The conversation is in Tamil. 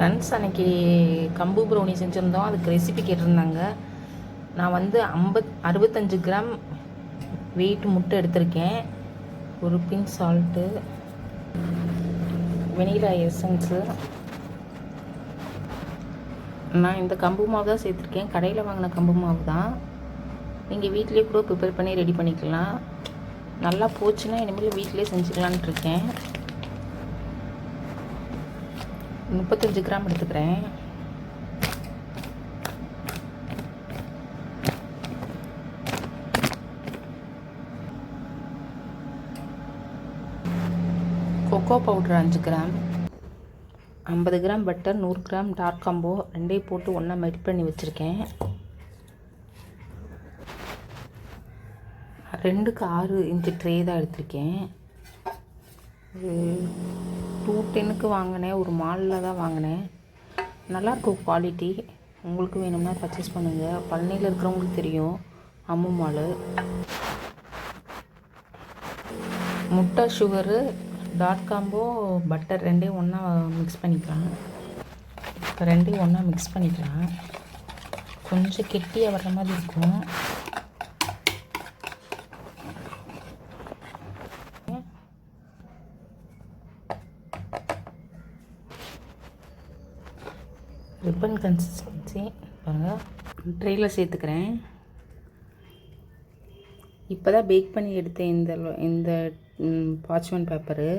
ஃப்ரெண்ட்ஸ், அன்றைக்கி கம்பு ப்ரௌனி செஞ்சுருந்தோம். அதுக்கு ரெசிபி கேட்டிருந்தாங்க. நான் வந்து 65 கிராம் வெயிட் முட்டை எடுத்திருக்கேன். ஒரு பின் சால்ட்டு, வெனிலா எசன்ஸு. நான் இந்த கம்பு மாவு தான் சேர்த்துருக்கேன். கடையில் வாங்கின கம்பு மாவு தான். நீங்கள் வீட்டிலே கூட ப்ரிப்பேர் பண்ணி ரெடி பண்ணிக்கலாம். நல்லா போச்சுன்னா இனிமேல் வீட்டிலே செஞ்சுக்கலான்ட்டு இருக்கேன். 35 கிராம் எடுத்துக்கிறேன். Cocoa powder 5 gram, 50 gram butter, 100 gram dark combo ரெண்டையும் போட்டு ஒன்றா மெல்ட் பண்ணி வச்சுருக்கேன். 2க்கு 6 இன்ச்சு ட்ரே தான் எடுத்திருக்கேன். 210க்கு வாங்கினேன். ஒரு மாலில் தான் வாங்கினேன். நல்லாயிருக்கும் குவாலிட்டி. உங்களுக்கு வேணும்னா பர்ச்சேஸ் பண்ணுங்கள். பழனியில் இருக்கிறவங்களுக்கு தெரியும், அம்மு மால். முட்டை, சுகரு, டாட் காம்போ, பட்டர் ரெண்டையும் ஒன்றா மிக்ஸ் பண்ணிக்கலாம். இப்போ ரெண்டையும் ஒன்றா மிக்ஸ் பண்ணிக்கலாம். கொஞ்சம் கெட்டியாக வர்ற மாதிரி இருக்கும். ரிப்பன் கன்சிஸ்டன்சி பாருங்கள். ட்ரேயில் சேர்த்துக்கிறேன். இப்போ தான் பேக் பண்ணி எடுத்தேன் இந்த பார்ச்மெண்ட் பேப்பரு.